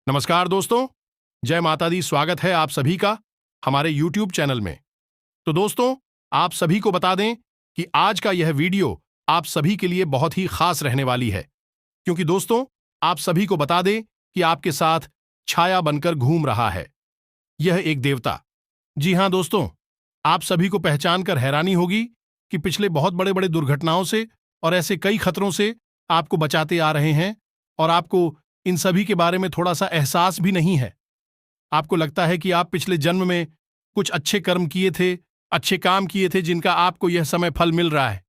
नमस्कार दोस्तों, जय माता दी। स्वागत है आप सभी का हमारे YouTube चैनल में। तो दोस्तों, आप सभी को बता दें कि आज का यह वीडियो आप सभी के लिए बहुत ही खास रहने वाली है, क्योंकि दोस्तों, आप सभी को बता दें कि आपके साथ छाया बनकर घूम रहा है यह एक देवता। जी हां दोस्तों, आप सभी को पहचान कर हैरानी होगी कि पिछले बहुत बड़े बड़े दुर्घटनाओं से और ऐसे कई खतरों से आपको बचाते आ रहे हैं, और आपको इन सभी के बारे में थोड़ा सा एहसास भी नहीं है। आपको लगता है कि आप पिछले जन्म में कुछ अच्छे कर्म किए थे, अच्छे काम किए थे, जिनका आपको यह समय फल मिल रहा है।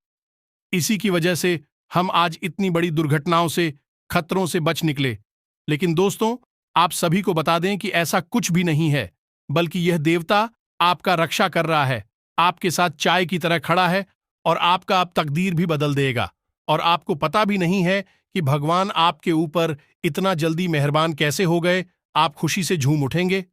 इसी की वजह से हम आज इतनी बड़ी दुर्घटनाओं से, खतरों से बच निकले। लेकिन दोस्तों, आप सभी को बता दें कि ऐसा कुछ भी नहीं है, बल्कि यह देवता आपका रक्षा कर रहा है, आपके साथ चाय की तरह खड़ा है, और आपका अब तकदीर भी बदल देगा। और आपको पता भी नहीं है कि भगवान आपके ऊपर इतना जल्दी मेहरबान कैसे हो गए। आप खुशी से झूम उठेंगे।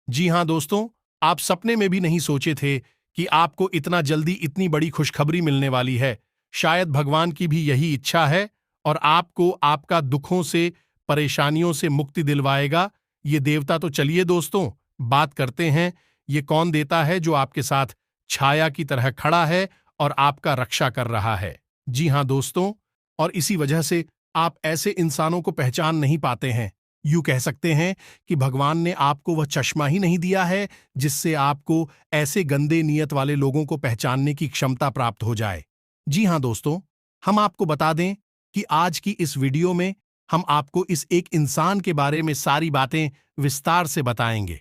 जी हां दोस्तों, आप सपने में भी नहीं सोचे थे कि आपको इतना जल्दी इतनी बड़ी खुशखबरी मिलने वाली है। शायद भगवान की भी यही इच्छा है, और आपको आपका दुखों से, परेशानियों से मुक्ति दिलवाएगा ये देवता। तो चलिए दोस्तों, बात करते हैं, ये कौन देता है जो आपके साथ छाया की तरह खड़ा है और आपका रक्षा कर रहा है। जी हां दोस्तों, और इसी वजह से आप ऐसे इंसानों को पहचान नहीं पाते हैं। यूं कह सकते हैं कि भगवान ने आपको वह चश्मा ही नहीं दिया है जिससे आपको ऐसे गंदे नियत वाले लोगों को पहचानने की क्षमता प्राप्त हो जाए। जी हां दोस्तों, हम आपको बता दें कि आज की इस वीडियो में हम आपको इस एक इंसान के बारे में सारी बातें विस्तार से बताएंगे।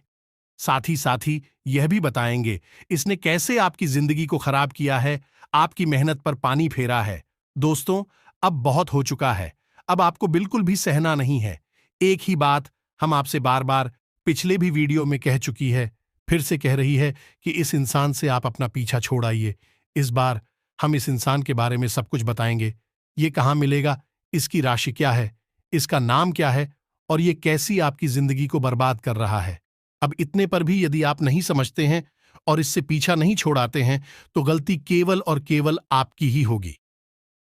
साथ ही यह भी बताएंगे इसने कैसे आपकी जिंदगी को खराब किया है, आपकी मेहनत पर पानी फेरा है। दोस्तों, अब बहुत हो चुका है, अब आपको बिल्कुल भी सहना नहीं है। एक ही बात हम आपसे बार बार पिछले भी वीडियो में कह चुकी है, फिर से कह रही है कि इस इंसान से आप अपना पीछा छोड़ाइए। इस बार हम इस इंसान के बारे में सब कुछ बताएंगे। ये कहाँ मिलेगा, इसकी राशि क्या है, इसका नाम क्या है, और ये कैसी आपकी जिंदगी को बर्बाद कर रहा है। अब इतने पर भी यदि आप नहीं समझते हैं और इससे पीछा नहीं छोड़ाते हैं, तो गलती केवल और केवल आपकी ही होगी।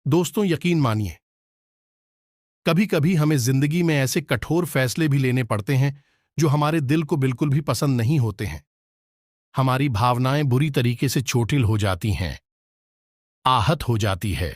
दोस्तों, यकीन मानिए, कभी कभी हमें जिंदगी में ऐसे कठोर फैसले भी लेने पड़ते हैं जो हमारे दिल को बिल्कुल भी पसंद नहीं होते हैं। हमारी भावनाएं बुरी तरीके से चोटिल हो जाती हैं, आहत हो जाती है।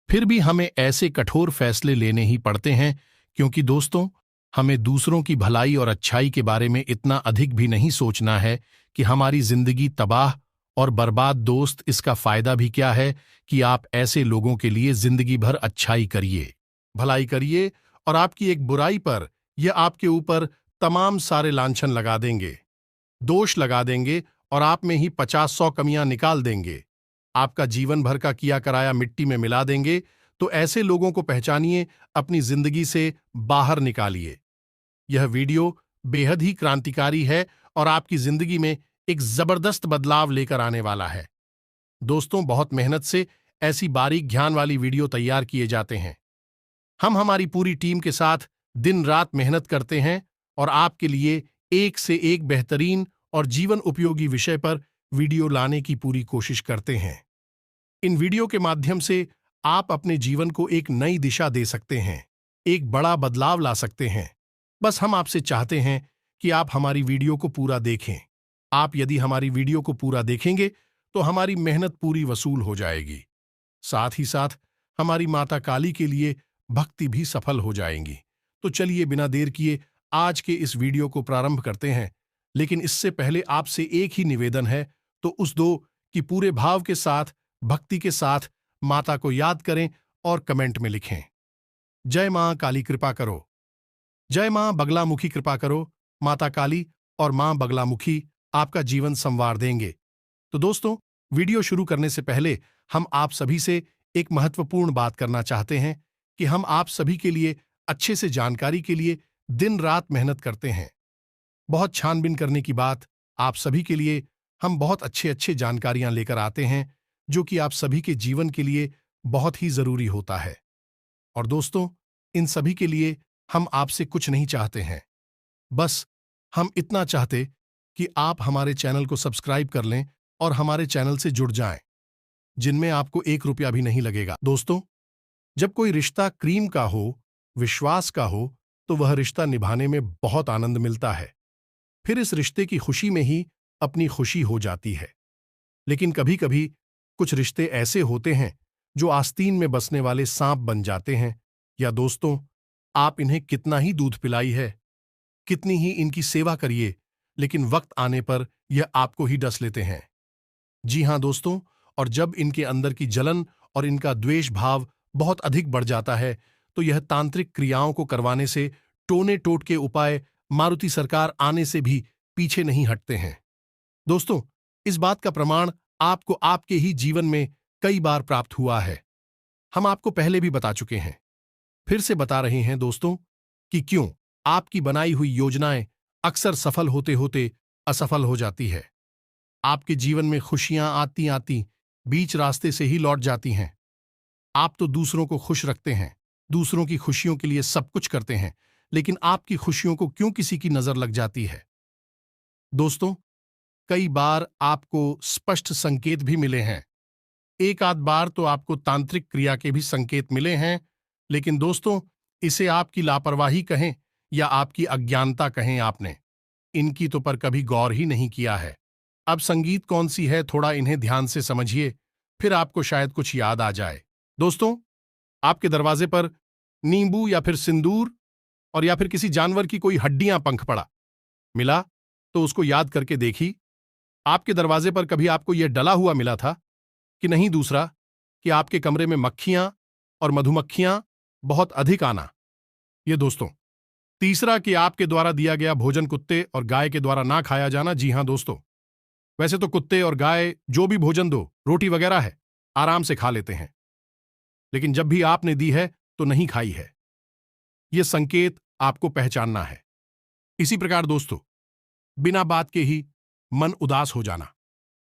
फिर भी हमें ऐसे कठोर फैसले लेने ही पड़ते हैं, क्योंकि दोस्तों, हमें दूसरों की भलाई और अच्छाई के बारे में इतना अधिक भी नहीं सोचना है कि हमारी जिंदगी तबाह और बर्बाद। दोस्त, इसका फायदा भी क्या है कि आप ऐसे लोगों के लिए जिंदगी भर अच्छाई करिए, भलाई करिए, और आपकी एक बुराई पर यह आपके ऊपर तमाम सारे लांछन लगा देंगे, दोष लगा देंगे, और आप में ही 50-100 कमियां निकाल देंगे। आपका जीवन भर का किया कराया मिट्टी में मिला देंगे। तो ऐसे लोगों को पहचानिए, अपनी जिंदगी से बाहर निकालिए। यह वीडियो बेहद ही क्रांतिकारी है और आपकी जिंदगी में एक जबरदस्त बदलाव लेकर आने वाला है। दोस्तों, बहुत मेहनत से ऐसी बारीक ध्यान वाली वीडियो तैयार किए जाते हैं। हम हमारी पूरी टीम के साथ दिन रात मेहनत करते हैं और आपके लिए एक से एक बेहतरीन और जीवन उपयोगी विषय पर वीडियो लाने की पूरी कोशिश करते हैं। इन वीडियो के माध्यम से आप अपने जीवन को एक नई दिशा दे सकते हैं, एक बड़ा बदलाव ला सकते हैं। बस हम आपसे चाहते हैं कि आप हमारी वीडियो को पूरा देखें। आप यदि हमारी वीडियो को पूरा देखेंगे तो हमारी मेहनत पूरी वसूल हो जाएगी। साथ ही साथ हमारी माता काली के लिए भक्ति भी सफल हो जाएंगी। तो चलिए, बिना देर किए आज के इस वीडियो को प्रारंभ करते हैं। लेकिन इससे पहले आपसे एक ही निवेदन है, तो उस दो कि पूरे भाव के साथ, भक्ति के साथ माता को याद करें और कमेंट में लिखें, जय मां काली कृपा करो, जय मां बगलामुखी कृपा करो। माता काली और मां बगलामुखी आपका जीवन संवार देंगे। तो दोस्तों, वीडियो शुरू करने से पहले हम आप सभी से एक महत्वपूर्ण बात करना चाहते हैं कि हम आप सभी के लिए अच्छे से जानकारी के लिए दिन रात मेहनत करते हैं। बहुत छानबीन करने की बात, आप सभी के लिए हम बहुत अच्छे अच्छे जानकारियां लेकर आते हैं, जो कि आप सभी के जीवन के लिए बहुत ही जरूरी होता है। और दोस्तों, इन सभी के लिए हम आपसे कुछ नहीं चाहते हैं, बस हम इतना चाहते कि आप हमारे चैनल को सब्सक्राइब कर लें और हमारे चैनल से जुड़ जाएं, जिनमें आपको 1 रुपया भी नहीं लगेगा। दोस्तों, जब कोई रिश्ता क्रीम का हो, विश्वास का हो, तो वह रिश्ता निभाने में बहुत आनंद मिलता है। फिर इस रिश्ते की खुशी में ही अपनी खुशी हो जाती है। लेकिन कभी कभी कुछ रिश्ते ऐसे होते हैं जो आस्तीन में बसने वाले सांप बन जाते हैं। या दोस्तों, आप इन्हें कितना ही दूध पिलाई है, कितनी ही इनकी सेवा करिए, लेकिन वक्त आने पर यह आपको ही डस लेते हैं। जी हां दोस्तों, और जब इनके अंदर की जलन और इनका द्वेष भाव बहुत अधिक बढ़ जाता है, तो यह तांत्रिक क्रियाओं को करवाने से, टोने टोटके उपाय मारुति सरकार आने से भी पीछे नहीं हटते हैं। दोस्तों, इस बात का प्रमाण आपको आपके ही जीवन में कई बार प्राप्त हुआ है। हम आपको पहले भी बता चुके हैं, फिर से बता रहे हैं दोस्तों, कि क्यों आपकी बनाई हुई योजनाएं अक्सर सफल होते होते असफल हो जाती है। आपके जीवन में खुशियां आती आती बीच रास्ते से ही लौट जाती हैं। आप तो दूसरों को खुश रखते हैं, दूसरों की खुशियों के लिए सब कुछ करते हैं, लेकिन आपकी खुशियों को क्यों किसी की नजर लग जाती है? दोस्तों, कई बार आपको स्पष्ट संकेत भी मिले हैं। एक आध बार तो आपको तांत्रिक क्रिया के भी संकेत मिले हैं, लेकिन दोस्तों, इसे आपकी लापरवाही कहें या आपकी अज्ञानता कहें, आपने इनकी तो पर कभी गौर ही नहीं किया है। अब संगीत कौन सी है, थोड़ा इन्हें ध्यान से समझिए, फिर आपको शायद कुछ याद आ जाए। दोस्तों, आपके दरवाजे पर नींबू या फिर सिंदूर और या फिर किसी जानवर की कोई हड्डियां पंख पड़ा मिला, तो उसको याद करके देखी। आपके दरवाजे पर कभी आपको यह डला हुआ मिला था कि नहीं? दूसरा, कि आपके कमरे में मक्खियां और मधुमक्खियां बहुत अधिक आना। ये दोस्तों। तीसरा, कि आपके द्वारा दिया गया भोजन कुत्ते और गाय के द्वारा ना खाया जाना। जी हां दोस्तों, वैसे तो कुत्ते और गाय जो भी भोजन दो, रोटी वगैरह है, आराम से खा लेते हैं, लेकिन जब भी आपने दी है तो नहीं खाई है। यह संकेत आपको पहचानना है। इसी प्रकार दोस्तों, बिना बात के ही मन उदास हो जाना,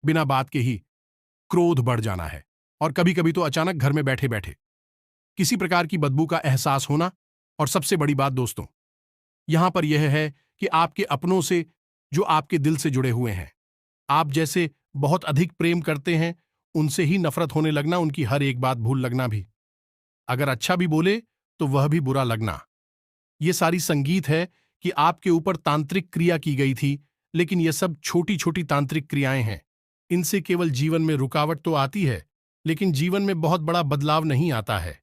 बिना बात के ही क्रोध बढ़ जाना है, और कभी कभी तो अचानक घर में बैठे बैठे किसी प्रकार की बदबू का एहसास होना। और सबसे बड़ी बात दोस्तों, यहां पर यह है कि आपके अपनों से, जो आपके दिल से जुड़े हुए हैं, आप जैसे बहुत अधिक प्रेम करते हैं, उनसे ही नफरत होने लगना, उनकी हर एक बात भूल लगना भी। अगर अच्छा भी बोले तो वह भी बुरा लगना। यह सारी संगीत है कि आपके ऊपर तांत्रिक क्रिया की गई थी, लेकिन यह सब छोटी छोटी तांत्रिक क्रियाएं हैं। इनसे केवल जीवन में रुकावट तो आती है, लेकिन जीवन में बहुत बड़ा बदलाव नहीं आता है।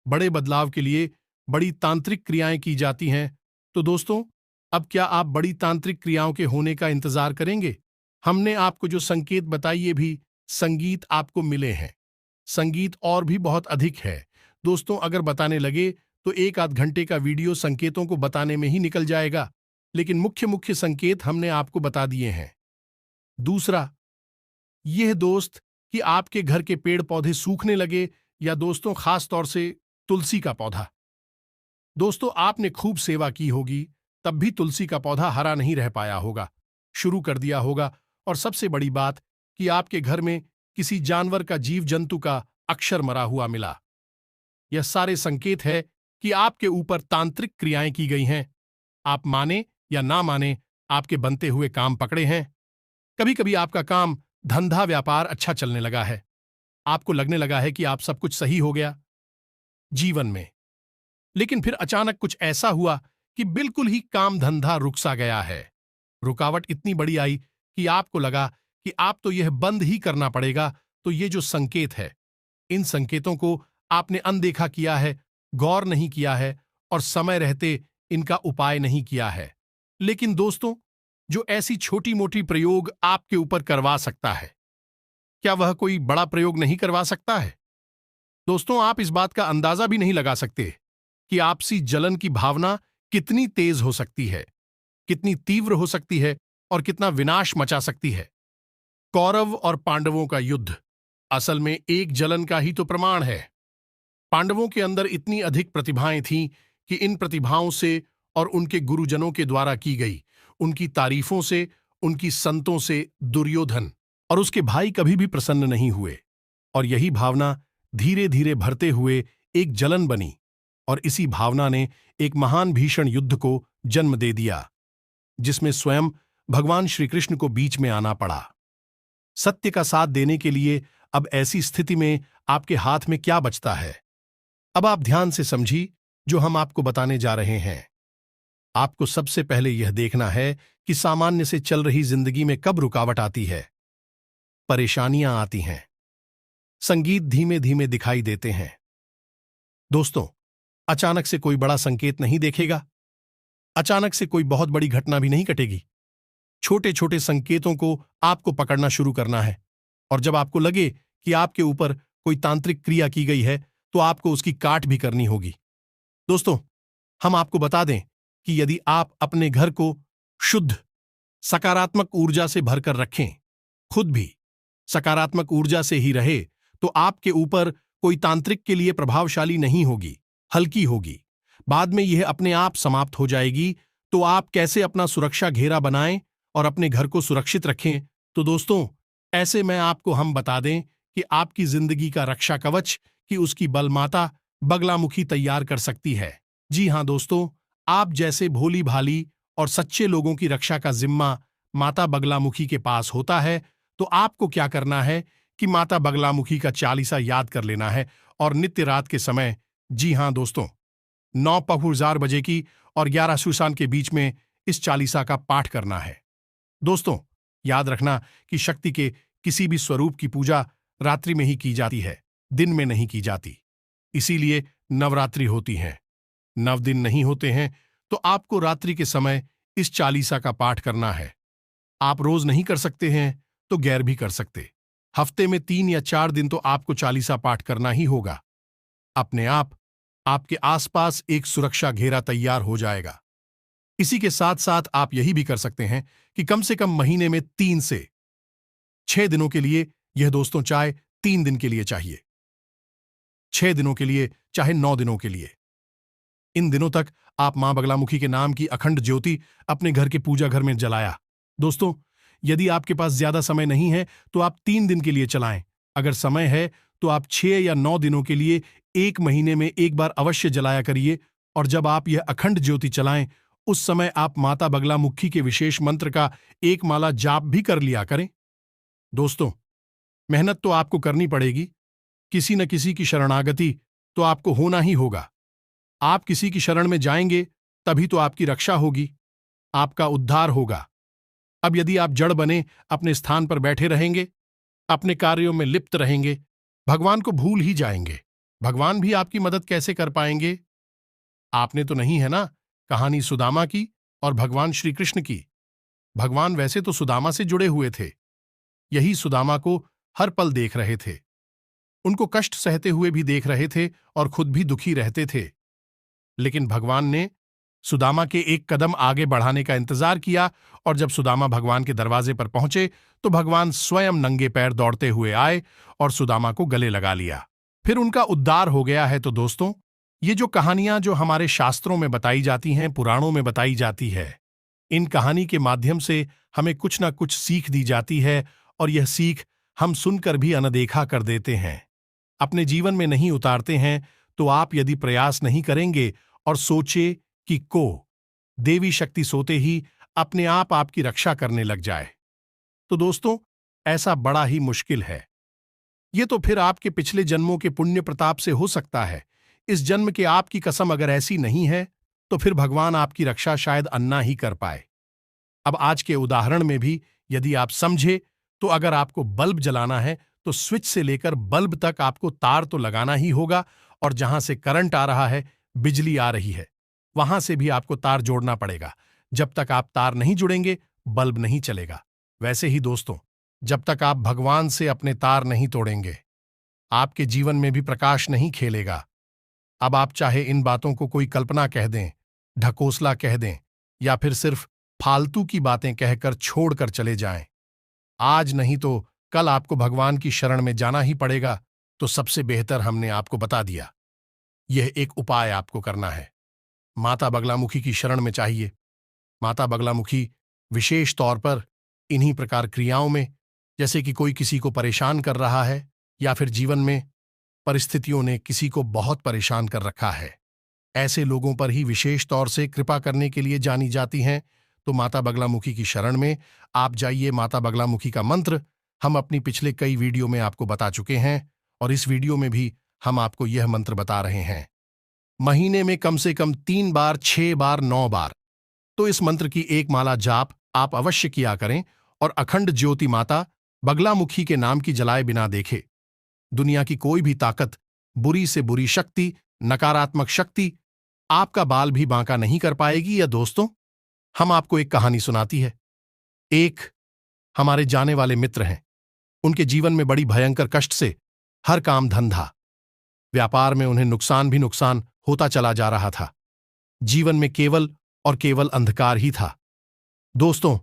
बड़े बदलाव के लिए बड़ी तांत्रिक क्रियाएं की जाती हैं। तो दोस्तों, अब क्या आप बड़ी तांत्रिक क्रियाओं के होने का इंतजार करेंगे? हमने आपको जो संकेत बताइए भी संगीत आपको मिले हैं। संगीत और भी बहुत अधिक है दोस्तों। अगर बताने लगे तो एक आध घंटे का वीडियो संकेतों को बताने में ही निकल जाएगा, लेकिन मुख्य मुख्य संकेत हमने आपको बता दिए हैं। दूसरा, यह दोस्त, कि आपके घर के पेड़ पौधे सूखने लगे, या दोस्तों खास तौर से तुलसी का पौधा। दोस्तों, आपने खूब सेवा की होगी, तब भी तुलसी का पौधा हरा नहीं रह पाया होगा, शुरू कर दिया होगा। और सबसे बड़ी बात, कि आपके घर में किसी जानवर का, जीव जंतु का अक्षर मरा हुआ मिला। यह सारे संकेत है कि आपके ऊपर तांत्रिक क्रियाएं की गई हैं। आप माने या ना माने, आपके बनते हुए काम पकड़े हैं। कभी कभी आपका काम, धंधा व्यापार अच्छा चलने लगा है, आपको लगने लगा है कि आप सब कुछ सही हो गया जीवन में, लेकिन फिर अचानक कुछ ऐसा हुआ कि बिल्कुल ही काम धंधा रुक सा गया है। रुकावट इतनी बड़ी आई कि आपको लगा कि आप तो यह बंद ही करना पड़ेगा। तो ये जो संकेत है, इन संकेतों को आपने अनदेखा किया है, गौर नहीं किया है, और समय रहते इनका उपाय नहीं किया है। लेकिन दोस्तों, जो ऐसी छोटी मोटी प्रयोग आपके ऊपर करवा सकता है, क्या वह कोई बड़ा प्रयोग नहीं करवा सकता है? दोस्तों, आप इस बात का अंदाजा भी नहीं लगा सकते कि आपसी जलन की भावना कितनी तेज हो सकती है, कितनी तीव्र हो सकती है, और कितना विनाश मचा सकती है। कौरव और पांडवों का युद्ध असल में एक जलन का ही तो प्रमाण है। पांडवों के अंदर इतनी अधिक प्रतिभाएं थीं कि इन प्रतिभाओं से और उनके गुरुजनों के द्वारा की गई उनकी तारीफों से, उनकी संतों से दुर्योधन और उसके भाई कभी भी प्रसन्न नहीं हुए। और यही भावना धीरे धीरे भरते हुए एक जलन बनी, और इसी भावना ने एक महान भीषण युद्ध को जन्म दे दिया, जिसमें स्वयं भगवान श्री कृष्ण को बीच में आना पड़ा। सत्य का साथ देने के लिए अब ऐसी स्थिति में आपके हाथ में क्या बचता है? अब आप ध्यान से समझी जो हम आपको बताने जा रहे हैं। आपको सबसे पहले यह देखना है कि सामान्य से चल रही जिंदगी में कब रुकावट आती है। परेशानियां आती हैं। संगीत धीमे धीमे दिखाई देते हैं। दोस्तों, अचानक से कोई बड़ा संकेत नहीं देखेगा। अचानक से कोई बहुत बड़ी घटना भी नहीं घटेगी। छोटे छोटे संकेतों को आपको पकड़ना शुरू करना है, और जब आपको लगे कि आपके ऊपर कोई तांत्रिक क्रिया की गई है तो आपको उसकी काट भी करनी होगी। दोस्तों, हम आपको बता दें कि यदि आप अपने घर को शुद्ध सकारात्मक ऊर्जा से भरकर रखें, खुद भी सकारात्मक ऊर्जा से ही रहे, तो आपके ऊपर कोई तांत्रिक के लिए प्रभावशाली नहीं होगी, हल्की होगी। बाद में यह अपने आप समाप्त हो जाएगी। तो आप कैसे अपना सुरक्षा घेरा बनाएं और अपने घर को सुरक्षित रखें? तो दोस्तों, ऐसे में आपको हम बता दें कि आपकी जिंदगी का रक्षा कवच कि उसकी बलमाता बगलामुखी तैयार कर सकती है। जी हां दोस्तों, आप जैसे भोली भाली और सच्चे लोगों की रक्षा का जिम्मा माता बगलामुखी के पास होता है। तो आपको क्या करना है कि माता बगलामुखी का चालीसा याद कर लेना है, और नित्य रात के समय, जी हां दोस्तों, 9 बजे की और 11 सुसान के बीच में इस चालीसा का पाठ करना है। दोस्तों, याद रखना कि शक्ति के किसी भी स्वरूप की पूजा रात्रि में ही की जाती है, दिन में नहीं की जाती। इसीलिए नवरात्रि होती हैं, 9 दिन नहीं होते हैं। तो आपको रात्रि के समय इस चालीसा का पाठ करना है। आप रोज नहीं कर सकते हैं तो गैर भी कर सकते। हफ्ते में 3 या 4 दिन तो आपको चालीसा पाठ करना ही होगा। अपने आप आपके आसपास एक सुरक्षा घेरा तैयार हो जाएगा। इसी के साथ साथ आप यही भी कर सकते हैं कि कम से कम महीने में 3 से 6 दिनों के लिए, यह दोस्तों चाहे 3 दिन के लिए चाहिए, 6 दिनों के लिए, चाहे 9 दिनों के लिए, इन दिनों तक आप मां बगलामुखी के नाम की अखंड ज्योति अपने घर के पूजा घर में जलाया। दोस्तों, यदि आपके पास ज्यादा समय नहीं है तो आप 3 दिन के लिए चलाएं। अगर समय है तो आप 6 या 9 दिनों के लिए 1 महीने में एक बार अवश्य जलाया करिए। और जब आप यह अखंड ज्योति चलाएं, उस समय आप माता बगलामुखी के विशेष मंत्र का एक माला जाप भी कर लिया करें। दोस्तों, मेहनत तो आपको करनी पड़ेगी। किसी न किसी की शरणागति तो आपको होना ही होगा। आप किसी की शरण में जाएंगे तभी तो आपकी रक्षा होगी, आपका उद्धार होगा। अब यदि आप जड़ बने अपने स्थान पर बैठे रहेंगे, अपने कार्यों में लिप्त रहेंगे, भगवान को भूल ही जाएंगे, भगवान भी आपकी मदद कैसे कर पाएंगे? आपने तो नहीं है ना कहानी सुदामा की और भगवान श्री कृष्ण की। भगवान वैसे तो सुदामा से जुड़े हुए थे, यही सुदामा को हर पल देख रहे थे, उनको कष्ट सहते हुए भी देख रहे थे और खुद भी दुखी रहते थे। लेकिन भगवान ने सुदामा के एक कदम आगे बढ़ाने का इंतजार किया, और जब सुदामा भगवान के दरवाजे पर पहुंचे तो भगवान स्वयं नंगे पैर दौड़ते हुए आए और सुदामा को गले लगा लिया। फिर उनका उद्धार हो गया है। तो दोस्तों, ये जो कहानियां जो हमारे शास्त्रों में बताई जाती हैं, पुराणों में बताई जाती है, इन कहानी के माध्यम से हमें कुछ ना कुछ सीख दी जाती है, और यह सीख हम सुनकर भी अनदेखा कर देते हैं, अपने जीवन में नहीं उतारते हैं। तो आप यदि प्रयास नहीं करेंगे और सोचे कि देवी शक्ति सोते ही अपने आप आपकी रक्षा करने लग जाए, तो दोस्तों, ऐसा बड़ा ही मुश्किल है। ये तो फिर आपके पिछले जन्मों के पुण्य प्रताप से हो सकता है। इस जन्म के आपकी कसम अगर ऐसी नहीं है तो फिर भगवान आपकी रक्षा शायद अन्ना ही कर पाए। अब आज के उदाहरण में भी यदि आप समझे, तो अगर आपको बल्ब जलाना है तो स्विच से लेकर बल्ब तक आपको तार तो लगाना ही होगा, और जहां से करंट आ रहा है, बिजली आ रही है, वहां से भी आपको तार जोड़ना पड़ेगा। जब तक आप तार नहीं जुड़ेंगे, बल्ब नहीं चलेगा। वैसे ही दोस्तों, जब तक आप भगवान से अपने तार नहीं तोड़ेंगे, आपके जीवन में भी प्रकाश नहीं खेलेगा। अब आप चाहे इन बातों को कोई कल्पना कह दें, ढकोसला कह दें, या फिर सिर्फ फालतू की बातें कहकर छोड़कर चले जाएं, आज नहीं तो कल आपको भगवान की शरण में जाना ही पड़ेगा। तो सबसे बेहतर हमने आपको बता दिया, यह एक उपाय आपको करना है। माता बगलामुखी की शरण में चाहिए। माता बगलामुखी विशेष तौर पर इन्हीं प्रकार क्रियाओं में, जैसे कि कोई किसी को परेशान कर रहा है, या फिर जीवन में परिस्थितियों ने किसी को बहुत परेशान कर रखा है, ऐसे लोगों पर ही विशेष तौर से कृपा करने के लिए जानी जाती हैं। तो माता बगलामुखी की शरण में आप जाइए। माता बगलामुखी का मंत्र हम अपनी पिछले कई वीडियो में आपको बता चुके हैं, और इस वीडियो में भी हम आपको यह मंत्र बता रहे हैं। महीने में कम से कम 3 बार, 6 बार, 9 बार तो इस मंत्र की एक माला जाप आप अवश्य किया करें और अखंड ज्योति माता बगलामुखी के नाम की जलाए बिना देखे दुनिया की कोई भी ताकत, बुरी से बुरी शक्ति, नकारात्मक शक्ति आपका बाल भी बांका नहीं कर पाएगी। या दोस्तों, हम आपको एक कहानी सुनाती है। एक हमारे जाने वाले मित्र हैं। उनके जीवन में बड़ी भयंकर कष्ट से हर काम धंधा, व्यापार में उन्हें नुकसान भी नुकसान होता चला जा रहा था। जीवन में केवल और केवल अंधकार ही था। दोस्तों,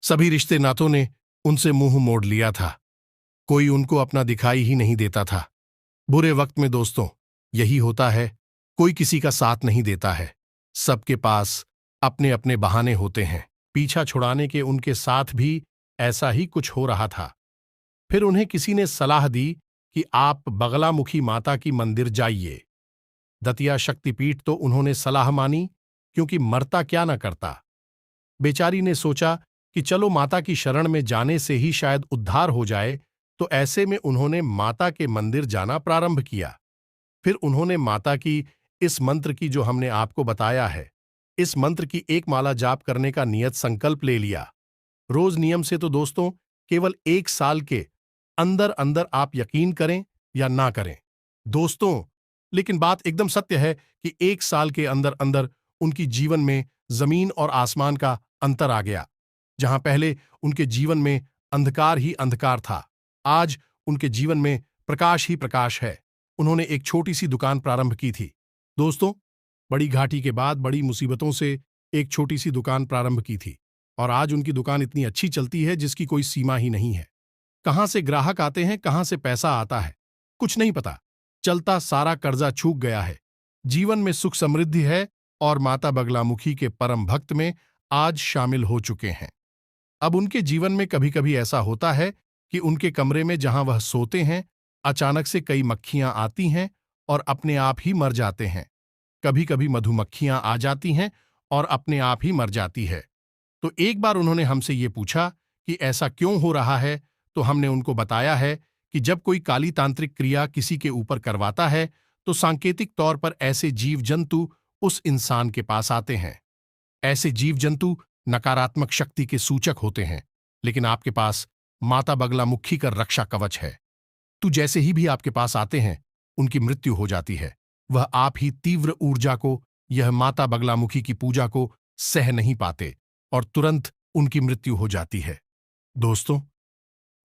सभी रिश्ते नातों ने उनसे मुंह मोड़ लिया था। कोई उनको अपना दिखाई ही नहीं देता था। बुरे वक्त में दोस्तों यही होता है, कोई किसी का साथ नहीं देता है। सबके पास अपने अपने बहाने होते हैं। पीछा छुड़ाने के उनके साथ भी ऐसा ही कुछ हो रहा था। फिर उन्हें किसी ने सलाह दी कि आप बगलामुखी माता की मंदिर जाइए। दतिया शक्तिपीठ तो उन्होंने सलाह मानी, क्योंकि मरता क्या न करता। बेचारी ने सोचा कि चलो माता की शरण में जाने से ही शायद उद्धार हो जाए, तो ऐसे में उन्होंने माता के मंदिर जाना प्रारंभ किया। फिर उन्होंने माता की इस मंत्र की, जो हमने आपको बताया है, इस मंत्र की एक माला जाप करने का नियत संकल्प ले लिया। रोज नियम से तो दोस्तों केवल 1 साल के अंदर अंदर आप यकीन करें या ना करें दोस्तों, लेकिन बात एकदम सत्य है कि 1 साल के अंदर अंदर उनकी जीवन में जमीन और आसमान का अंतर आ गया। जहां पहले उनके जीवन में अंधकार ही अंधकार था, आज उनके जीवन में प्रकाश ही प्रकाश है। उन्होंने एक छोटी सी दुकान प्रारंभ की थी। दोस्तों, बड़ी घाटी के बाद बड़ी मुसीबतों से एक छोटी सी दुकान प्रारंभ की थी, और आज उनकी दुकान इतनी अच्छी चलती है जिसकी कोई सीमा ही नहीं है। कहां से ग्राहक आते हैं, कहां से पैसा आता है, कुछ नहीं पता चलता। सारा कर्जा छूट गया है, जीवन में सुख समृद्धि है, और माता बगलामुखी के परम भक्त में आज शामिल हो चुके हैं। अब उनके जीवन में कभी कभी ऐसा होता है कि उनके कमरे में जहां वह सोते हैं, अचानक से कई मक्खियां आती हैं और अपने आप ही मर जाते हैं। कभी कभी मधुमक्खियां आ जाती हैं और अपने आप ही मर जाती है। तो एक बार उन्होंने हमसे ये पूछा कि ऐसा क्यों हो रहा है, तो हमने उनको बताया है कि जब कोई काली तांत्रिक क्रिया किसी के ऊपर करवाता है, तो सांकेतिक तौर पर ऐसे जीव जंतु उस इंसान के पास आते हैं। ऐसे जीव जंतु नकारात्मक शक्ति के सूचक होते हैं, लेकिन आपके पास माता बगलामुखी का रक्षा कवच है। तो जैसे ही भी आपके पास आते हैं, उनकी मृत्यु हो जाती है। वह आप ही तीव्र ऊर्जा को, यह माता बगलामुखी की पूजा को सह नहीं पाते और तुरंत उनकी मृत्यु हो जाती है। दोस्तों,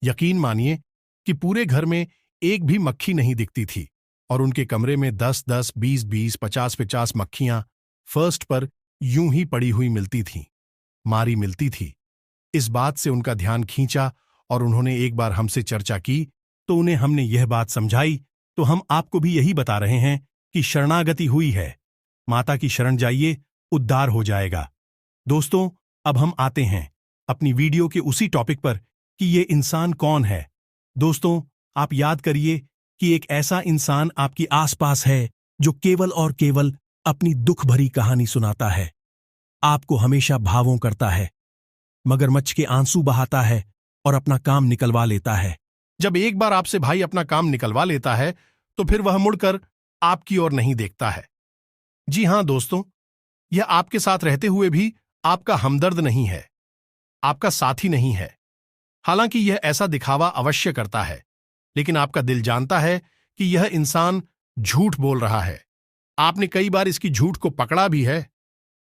यकीन मानिए कि पूरे घर में एक भी मक्खी नहीं दिखती थी, और उनके कमरे में 10-10, 20-20, 50-50 मक्खियां फर्स्ट पर यूं ही पड़ी हुई मिलती थीं, मारी मिलती थी। इस बात से उनका ध्यान खींचा और उन्होंने एक बार हमसे चर्चा की, तो उन्हें हमने यह बात समझाई। तो हम आपको भी यही बता रहे हैं कि शरणागति हुई है, माता की शरण जाइए, उद्धार हो जाएगा। दोस्तों, अब हम आते हैं अपनी वीडियो के उसी टॉपिक पर कि ये इंसान कौन है। दोस्तों, आप याद करिए कि एक ऐसा इंसान आपकी आसपास है जो केवल और केवल अपनी दुख भरी कहानी सुनाता है, आपको हमेशा भावुक करता है, मगरमच्छ के आंसू बहाता है और अपना काम निकलवा लेता है। जब एक बार आपसे भाई अपना काम निकलवा लेता है, तो फिर वह मुड़कर आपकी ओर नहीं देखता है। जी हां दोस्तों, यह आपके साथ रहते हुए भी आपका हमदर्द नहीं है, आपका साथी नहीं है। हालांकि यह ऐसा दिखावा अवश्य करता है, लेकिन आपका दिल जानता है कि यह इंसान झूठ बोल रहा है। आपने कई बार इसकी झूठ को पकड़ा भी है।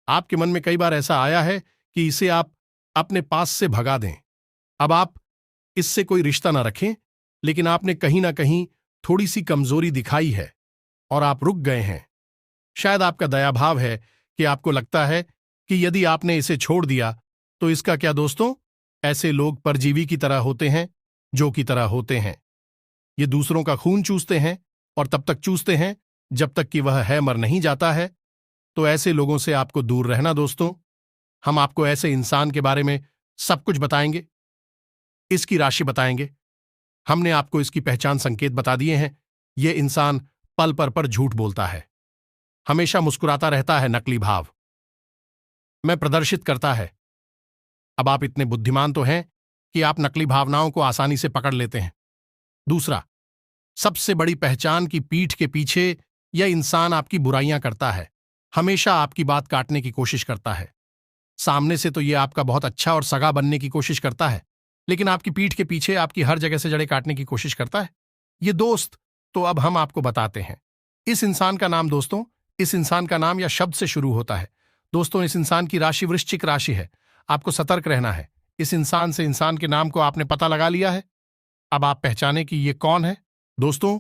आपके मन में कई बार ऐसा आया है कि इसे आप अपने पास से भगा दें। अब आप इससे कोई रिश्ता ना रखें, लेकिन आपने कहीं ना कहीं थोड़ी सी कमजोरी दिखाई है और आप रुक गए हैं। शायद आपका दयाभाव है कि आपको लगता है कि यदि आपने इसे छोड़ दिया तो इसका क्या। दोस्तों, ऐसे लोग परजीवी की तरह होते हैं, जो की तरह होते हैं। ये दूसरों का खून चूसते हैं और तब तक चूसते हैं जब तक कि वह है मर नहीं जाता है। तो ऐसे लोगों से आपको दूर रहना। दोस्तों, हम आपको ऐसे इंसान के बारे में सब कुछ बताएंगे, इसकी राशि बताएंगे। हमने आपको इसकी पहचान संकेत बता दिए हैं। यह इंसान पल पर झूठ बोलता है, हमेशा मुस्कुराता रहता है, नकली भाव में प्रदर्शित करता है। अब आप इतने बुद्धिमान तो हैं कि आप नकली भावनाओं को आसानी से पकड़ लेते हैं। दूसरा, सबसे बड़ी पहचान की पीठ के पीछे यह इंसान आपकी बुराइयां करता है, हमेशा आपकी बात काटने की कोशिश करता है। सामने से तो ये आपका बहुत अच्छा और सगा बनने की कोशिश करता है, लेकिन आपकी पीठ के पीछे आपकी हर जगह से जड़ें काटने की कोशिश करता है। ये दोस्त, तो अब हम आपको बताते हैं। इस इंसान का नाम दोस्तों, इस इंसान का नाम या शब्द से शुरू होता है। दोस्तों, इस इंसान की राशि वृश्चिक राशि है। आपको सतर्क रहना है। इस इंसान से इंसान के नाम को आपने पता लगा लिया है। अब आप पहचाने कि ये कौन है। दोस्तों,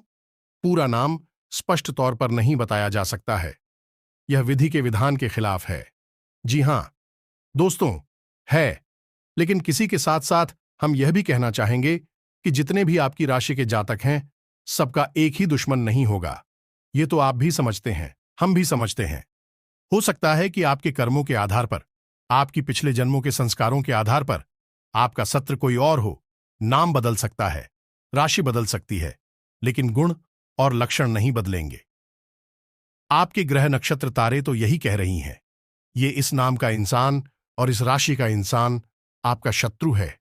पूरा नाम स्पष्ट तौर पर नहीं बताया जा सकता है। यह विधि के विधान के खिलाफ है। जी हां दोस्तों, है। लेकिन किसी के साथ साथ हम यह भी कहना चाहेंगे कि जितने भी आपकी राशि के जातक हैं, सबका एक ही दुश्मन नहीं होगा। ये तो आप भी समझते हैं, हम भी समझते हैं। हो सकता है कि आपके कर्मों के आधार पर, आपकी पिछले जन्मों के संस्कारों के आधार पर आपका सत्र कोई और हो, नाम बदल सकता है, राशि बदल सकती है, लेकिन गुण और लक्षण नहीं बदलेंगे। आपके ग्रह नक्षत्र तारे तो यही कह रही हैं। ये इस नाम का इंसान और इस राशि का इंसान आपका शत्रु है।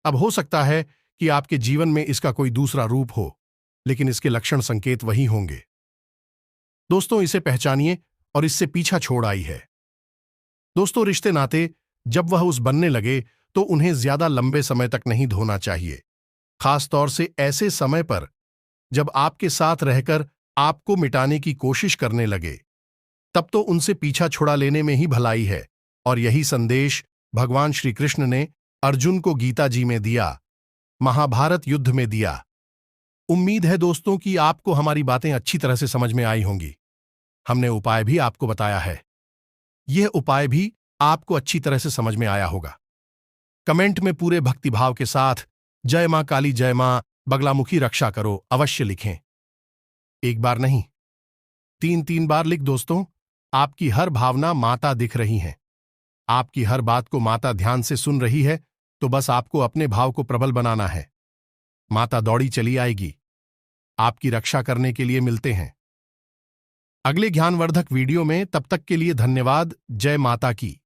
अब हो सकता है कि आपके जीवन में इसका कोई दूसरा रूप हो, लेकिन इसके लक्षण संकेत वही होंगे। दोस्तों, इसे पहचानिए और इससे पीछा छोड़ आई है। दोस्तों, रिश्ते नाते जब वह उस बनने लगे तो उन्हें ज्यादा लंबे समय तक नहीं धोना चाहिए। खास तौर से ऐसे समय पर जब आपके साथ रहकर आपको मिटाने की कोशिश करने लगे, तब तो उनसे पीछा छुड़ा लेने में ही भलाई है। और यही संदेश भगवान श्री कृष्ण ने अर्जुन को गीता जी में दिया, महाभारत युद्ध में दिया। उम्मीद है दोस्तों कि आपको हमारी बातें अच्छी तरह से समझ में आई होंगी। हमने उपाय भी आपको बताया है। यह उपाय भी आपको अच्छी तरह से समझ में आया होगा। कमेंट में पूरे भक्तिभाव के साथ जय मां काली, जय मां बगलामुखी रक्षा करो अवश्य लिखें। एक बार नहीं, 3-3 बार लिख दोस्तों। आपकी हर भावना माता दिख रही है। आपकी हर बात को माता ध्यान से सुन रही है, तो बस आपको अपने भाव को प्रबल बनाना है। माता दौड़ी चली आएगी। आपकी रक्षा करने के लिए मिलते हैं अगले ज्ञानवर्धक वीडियो में। तब तक के लिए धन्यवाद। जय माता की।